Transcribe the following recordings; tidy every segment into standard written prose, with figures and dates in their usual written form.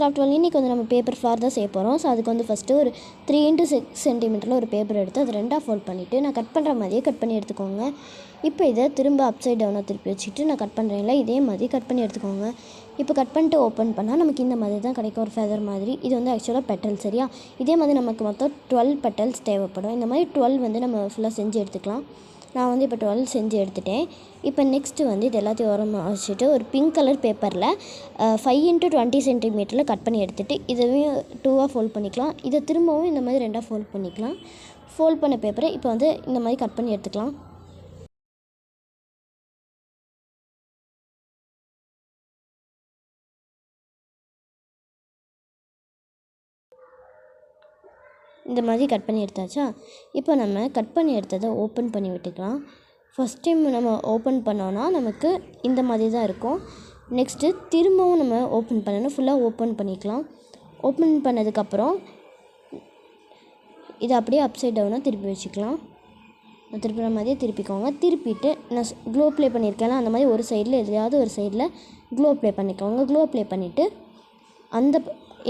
Craft world இன்றைக்கி வந்து நம்ம பேப்பர் ஃப்ளார் தான் செய்ய போகிறோம். ஸோ அதுக்கு வந்து ஃபஸ்ட்டு ஒரு 3x6 சென்டிமீட்டரில் ஒரு பேப்பர் எடுத்து அது 2ஆக ஃபோல்ட் பண்ணிவிட்டு நான் கட் பண்ணுற மாதிரியே கட் பண்ணி எடுத்துக்கோங்க. இப்போ இதை திரும்ப அப்சைட் டவுனாக திருப்பி வச்சுட்டு நான் கட் பண்ணுறேன்ல இதே மாதிரி கட் பண்ணி எடுத்துக்கோங்க. இப்போ கட் பண்ணிட்டு ஓப்பன் பண்ணால் நமக்கு இந்த மாதிரி தான் கிடைக்கும், ஒரு ஃபெதர் மாதிரி. இது வந்து ஆக்சுவலாக பெட்டல், சரியா? இதே மாதிரி நமக்கு மொத்தம் 12 பெட்டல்ஸ் தேவைப்படும். இந்த மாதிரி 12 வந்து நம்ம ஃபுல்லாக செஞ்சு எடுத்துக்கலாம். நான் வந்து இப்போ 12 செஞ்சு எடுத்துட்டேன். இப்போ நெக்ஸ்ட்டு வந்து இது எல்லாத்தையும் ஓரமாக வச்சுட்டு ஒரு பிங்க் கலர் பேப்பரில் 5x20 சென்டிமீட்டரில் கட் பண்ணி எடுத்துகிட்டு இதையும் 2ஆக ஃபோல்ட் பண்ணிக்கலாம். இதை திரும்பவும் இந்த மாதிரி 2ஆக ஃபோல்ட் பண்ணிக்கலாம். ஃபோல்ட் பண்ண பேப்பரை இப்போ வந்து இந்த மாதிரி கட் பண்ணி எடுத்துக்கலாம். இந்த மாதிரி கட் பண்ணி எடுத்தாச்சா? இப்போ நம்ம கட் பண்ணி எடுத்ததை ஓப்பன் பண்ணி விட்டுக்கலாம். ஃபஸ்ட் டைம் நம்ம ஓப்பன் பண்ணோன்னா நமக்கு இந்த மாதிரி தான் இருக்கும். நெக்ஸ்ட்டு திரும்பவும் நம்ம ஓப்பன் பண்ணணும். ஃபுல்லாக ஓப்பன் பண்ணிக்கலாம். ஓப்பன் பண்ணதுக்கப்புறம் இதை அப்படியே அப்சைட் டவுனாக திருப்பி வச்சுக்கலாம். திருப்புற மாதிரியே திருப்பிக்கோங்க. திருப்பிட்டு நான் க்ளோ அப்ளை பண்ணியிருக்கேன்ல, அந்த மாதிரி ஒரு சைடில் எதையாவது ஒரு சைடில் க்ளோ அப்ளை பண்ணிக்கோங்க. க்ளோ அப்ளை பண்ணிவிட்டு அந்த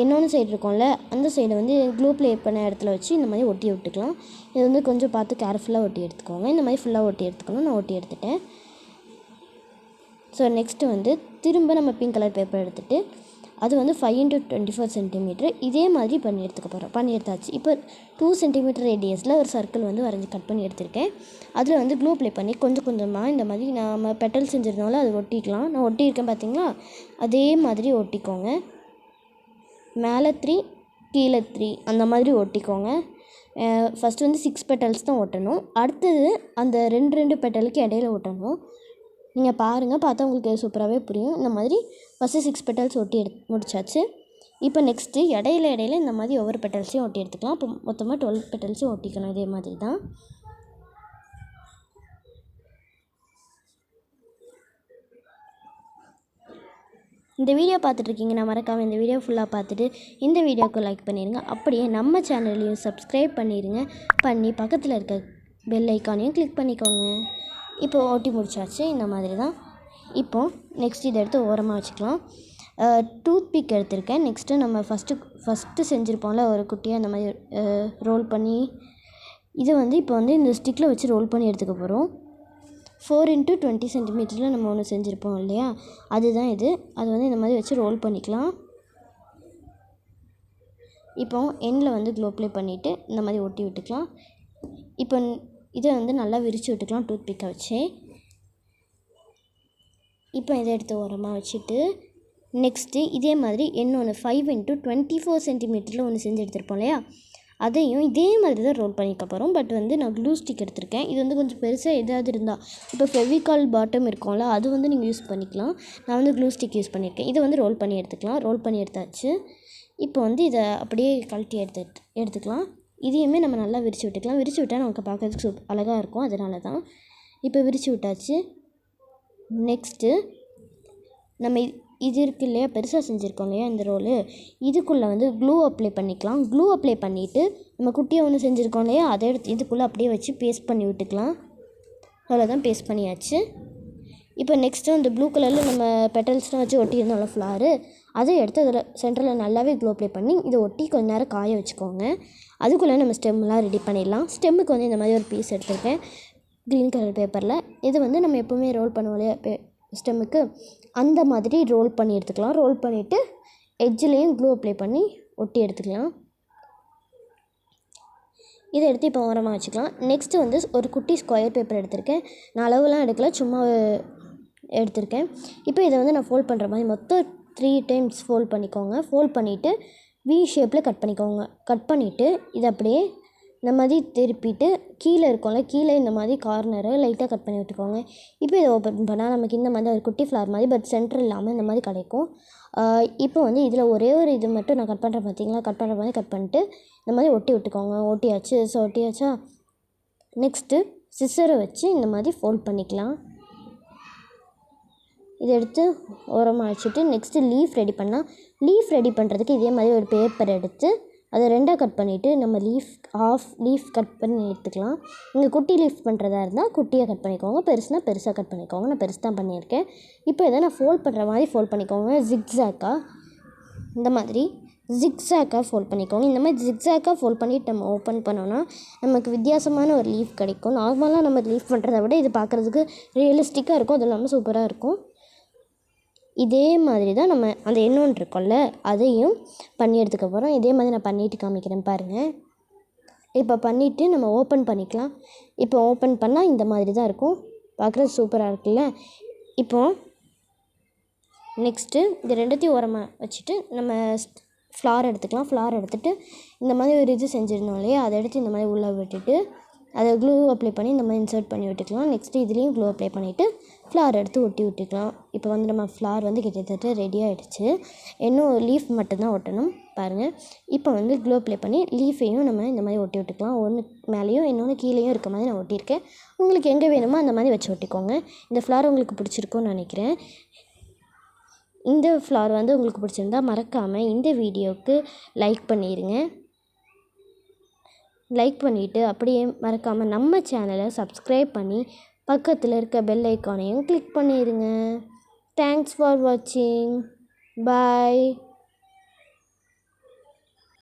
இன்னொன்று சைடு இருக்கும்ல, அந்த சைடை வந்து க்ளூ ப்ளே பண்ண இடத்துல வச்சு இந்த மாதிரி ஒட்டி விட்டுக்கலாம். இது வந்து கொஞ்சம் பார்த்து கேர்ஃபுல்லாக ஒட்டி எடுத்துக்கோங்க. இந்த மாதிரி ஃபுல்லாக ஒட்டி எடுத்துக்கணும். நான் ஒட்டி எடுத்துட்டேன். ஸோ நெக்ஸ்ட்டு வந்து திரும்ப நம்ம பிங்க் கலர் பேப்பர் எடுத்துகிட்டு அது வந்து 5x24 சென்டிமீட்டர் இதே மாதிரி பண்ணி எடுத்தாச்சு. இப்போ 2 சென்டிமீட்டர் ரேடியஸில் ஒரு சர்க்கிள் வந்து வரைஞ்சி கட் பண்ணி எடுத்திருக்கேன். அதில் வந்து க்ளூ ப்ளே பண்ணி கொஞ்சம் கொஞ்சமாக இந்த மாதிரி நம்ம பெட்டல் செஞ்சிருந்தாலும் அது ஒட்டிக்கலாம். நான் ஒட்டியிருக்கேன் பார்த்தீங்களா? அதே மாதிரி ஒட்டிக்கோங்க. மேலே 3 கீழே 3 அந்த மாதிரி ஒட்டிக்கோங்க. ஃபஸ்ட்டு வந்து 6 பெட்டல்ஸ் தான் ஒட்டணும். அடுத்தது அந்த 2 பெட்டலுக்கு இடையில ஒட்டணும். நீங்கள் பாருங்கள், பார்த்தா உங்களுக்கு சூப்பராகவே புரியும். இந்த மாதிரி ஃபஸ்ட்டு 6 பெட்டல்ஸ் ஒட்டி முடிச்சாச்சு. இப்போ நெக்ஸ்ட்டு இடையில இந்த மாதிரி ஒவ்வொரு பெட்டல்ஸையும் ஒட்டி எடுத்துக்கலாம். இப்போ மொத்தமாக 12 பெட்டல்ஸையும் ஒட்டிக்கணும். இதே மாதிரி தான். இந்த வீடியோ பார்த்துட்ருக்கீங்கன்னா மறக்காமல் இந்த வீடியோ ஃபுல்லாக பார்த்துட்டு இந்த வீடியோவுக்கு லைக் பண்ணிடுங்க. அப்படியே நம்ம சேனல்லையும் சப்ஸ்கிரைப் பண்ணிடுங்க. பண்ணி பக்கத்தில் இருக்க பெல் ஐக்கானையும் கிளிக் பண்ணிக்கோங்க. இப்போ ஓட்டி முடிச்சாச்சு. இந்த மாதிரி தான். இப்போது நெக்ஸ்ட் இதை எடுத்து ஓரமாக வச்சுக்கலாம். டூத் பிக் எடுத்திருக்கேன். நெக்ஸ்ட்டு நம்ம ஃபஸ்ட்டு செஞ்சுருப்போம்ல ஒரு குட்டியாக அந்த மாதிரி ரோல் பண்ணி, இதை வந்து இப்போ வந்து இந்த ஸ்டிக்கில் வச்சு ரோல் பண்ணி எடுத்துக்க போகிறோம். 4x20 சென்டிமீட்டரில் நம்ம ஒன்று செஞ்சுருப்போம் இல்லையா, அதுதான் இது. அது வந்து இந்த மாதிரி வச்சு ரோல் பண்ணிக்கலாம். இப்போ எண்டில் வந்து க்ளோ அப்ளை பண்ணிவிட்டு இந்த மாதிரி ஒட்டி விட்டுக்கலாம். இப்போ இதை வந்து நல்லா விரித்து விட்டுக்கலாம் டூத் பிக்கை வச்சு. இப்போ இதை எடுத்து ஓரமாக வச்சுட்டு நெக்ஸ்ட்டு இதே மாதிரி இன்னொன்று 5x24 சென்டிமீட்டரில் ஒன்று செஞ்சு எடுத்துருப்போம் இல்லையா, அதையும் இதே மாதிரி தான் ரோல் பண்ணிக்க போகிறோம். பட் வந்து நான் க்ளூ ஸ்டிக் எடுத்திருக்கேன். இது வந்து கொஞ்சம் பெருசாக எதாவது இருந்தால், இப்போ ஃபெவிகால் பாட்டம் இருக்கும்ல, அது வந்து நீங்கள் யூஸ் பண்ணிக்கலாம். நான் வந்து க்ளூ ஸ்டிக் யூஸ் பண்ணியிருக்கேன். இதை வந்து ரோல் பண்ணி எடுத்துக்கலாம். ரோல் பண்ணி எடுத்தாச்சு. இப்போ வந்து இதை அப்படியே கழட்டி எடுத்துக்கலாம். இதையுமே நம்ம நல்லா விரித்து விட்டுக்கலாம். விரித்து விட்டால் நமக்கு பார்க்கறதுக்கு அழகாக இருக்கும். அதனால தான் இப்போ விரித்து விட்டாச்சு. நெக்ஸ்ட்டு நம்ம இது இருக்கு இல்லையா, பெருசாக செஞ்சுருக்கோம் இல்லையா இந்த ரோலு, இதுக்குள்ளே வந்து க்ளூ அப்ளை பண்ணிக்கலாம். க்ளூ அப்ளை பண்ணிவிட்டு நம்ம குட்டியாக ஒன்று செஞ்சுருக்கோம் இல்லையா, அதை எடுத்து இதுக்குள்ளே அப்படியே வச்சு பேஸ்ட் பண்ணி விட்டுக்கலாம். அவ்வளோதான், பேஸ்ட் பண்ணியாச்சு. இப்போ நெக்ஸ்ட்டு அந்த ப்ளூ கலரில் நம்ம பெட்டல்ஸ்லாம் வச்சு ஒட்டியிருந்தோம்ல ஃப்ளாரு, அதை எடுத்து அதில் சென்டரில் நல்லாவே க்ளூ அப்ளை பண்ணி இதை ஒட்டி கொஞ்சம் நேரம் காய வச்சுக்கோங்க. அதுக்குள்ளே நம்ம ஸ்டெம்லாம் ரெடி பண்ணிடலாம். ஸ்டெம்முக்கு வந்து இந்த மாதிரி ஒரு பீஸ் எடுத்துருக்கேன் க்ரீன் கலர் பேப்பரில். இது வந்து நம்ம எப்போவுமே ரோல் பண்ணுவோம் இல்லையா ஸ்டெம்முக்கு, அந்த மாதிரி ரோல் பண்ணி எடுத்துக்கலாம். ரோல் பண்ணிவிட்டு எட்ஜ்லேயும் க்ளூ அப்ளை பண்ணி ஒட்டி எடுத்துக்கலாம். இதை எடுத்து இப்போ ஓரமாக வச்சுக்கலாம். நெக்ஸ்ட்டு வந்து ஒரு குட்டி ஸ்கொயர் பேப்பர் எடுத்திருக்கேன். நான் அளவுலாம் எடுக்கல, சும்மா எடுத்திருக்கேன். இப்போ இதை வந்து நான் ஃபோல்ட் பண்ணுற மாதிரி மொத்தம் 3 டைம்ஸ் ஃபோல்ட் பண்ணிக்கோங்க. ஃபோல்ட் பண்ணிவிட்டு வி ஷேப்பில் கட் பண்ணிக்கோங்க. கட் பண்ணிவிட்டு இதை அப்படியே இந்த மாதிரி திருப்பிட்டு கீழே இருக்கும்ல, கீழே இந்த மாதிரி கார்னரை லைட்டாக கட் பண்ணி விட்டுக்கோங்க. இப்போ இதை ஓப்பன் பண்ணால் நமக்கு இந்த மாதிரி ஒரு குட்டி ஃப்ளார் மாதிரி, பட் சென்டர் இல்லாமல் இந்த மாதிரி கிடைக்கும். இப்போ வந்து இதில் ஒரே ஒரு இது மட்டும் நான் கட் பண்ணுறேன் பார்த்தீங்களா, கட் பண்ணுற மாதிரி கட் பண்ணிட்டு இந்த மாதிரி ஒட்டி விட்டுக்கோங்க. ஒட்டியாச்சு. ஸோ ஒட்டியாச்சா? நெக்ஸ்ட்டு சிசரை வச்சு இந்த மாதிரி ஃபோல்ட் பண்ணிக்கலாம். இதை எடுத்து ஓரமாக வச்சுட்டு நெக்ஸ்ட்டு லீஃப் ரெடி பண்ணுறதுக்கு இதே மாதிரி ஒரு பேப்பர் எடுத்து அதை 2ஆக கட் பண்ணிவிட்டு நம்ம ஆஃப் லீஃப் கட் பண்ணி எடுத்துக்கலாம். நீங்கள் குட்டி லீஃப் பண்ணுறதா இருந்தால் குட்டியாக கட் பண்ணிக்கோங்க, பெருசுனா பெருசாக கட் பண்ணிக்கோங்க. நான் பெருசு தான் பண்ணியிருக்கேன். இப்போ இதை நான் ஃபோல்ட் பண்ணுற மாதிரி ஃபோல்ட் பண்ணிக்கோங்க ஜிக்ஸாக்காக. இந்த மாதிரி ஜிக்ஸாக்காக ஃபோல்ட் பண்ணிக்கோங்க. இந்த மாதிரி ஜிக்ஸாக்காக ஃபோல்ட் பண்ணிவிட்டு நம்ம ஓப்பன் பண்ணோன்னா நமக்கு வித்தியாசமான ஒரு லீஃப் கிடைக்கும். நார்மலாக நம்ம லீஃப் பண்ணுறத விட இது பார்க்குறதுக்கு ரியலிஸ்டிக்காக இருக்கும், அது இல்லாமல் சூப்பராக இருக்கும். இதே மாதிரி தான் நம்ம அந்த இன்னொன்று இருக்கும்ல அதையும் பண்ணி எடுத்துக்கப்புறம் இதே மாதிரி நான் பண்ணிவிட்டு காமிக்கிறேன் பாருங்கள். இப்போ பண்ணிவிட்டு நம்ம ஓப்பன் பண்ணிக்கலாம். இப்போ ஓப்பன் பண்ணால் இந்த மாதிரி தான் இருக்கும், பார்க்குறது சூப்பராக இருக்குல்ல. இப்போது நெக்ஸ்ட்டு இது ரெண்டுத்தையும் ஓரமாக வச்சுட்டு நம்ம ஃப்ளார் எடுத்துக்கலாம். ஃப்ளார் எடுத்துகிட்டு இந்த மாதிரி ஒரு இது செஞ்சுருந்தோம் இல்லையா, அதை எடுத்து இந்த மாதிரி உள்ளே விட்டுட்டு அதை க்ளூ அப்ளை பண்ணி இந்த மாதிரி இன்சர்ட் பண்ணி விட்டுக்கலாம். நெக்ஸ்ட்டு இதுலேயும் க்ளூ அப்ளை பண்ணிவிட்டு ஃப்ளார் எடுத்து ஒட்டி விட்டுக்கலாம். இப்போ வந்து நம்ம ஃப்ளார் வந்து கிட்டத்தட்ட ரெடி ஆகிடுச்சு. இன்னும் லீஃப் மட்டும்தான் ஒட்டணும் பாருங்கள். இப்போ வந்து க்ளூ அப்ளை பண்ணி லீஃபையும் நம்ம இந்த மாதிரி ஒட்டி விட்டுக்கலாம். ஒன்று மேலேயும் இன்னொன்று கீழேயும் இருக்க மாதிரி நான் ஒட்டியிருக்கேன். உங்களுக்கு எங்கே வேணுமோ அந்த மாதிரி வச்சு ஒட்டிக்கோங்க. இந்த ஃப்ளார் உங்களுக்கு பிடிச்சிருக்கும்னு நினைக்கிறேன். இந்த ஃப்ளார் வந்து உங்களுக்கு பிடிச்சிருந்தா மறக்காமல் இந்த வீடியோவுக்கு லைக் பண்ணிடுங்க. லைக் பண்ணிவிட்டு அப்படியே மறக்காமல் நம்ம சேனலை சப்ஸ்கிரைப் பண்ணி பக்கத்தில் இருக்க பெல் ஐக்கானையும் கிளிக் பண்ணிடுங்க. தேங்க்ஸ் ஃபார் வாட்சிங். பாய்.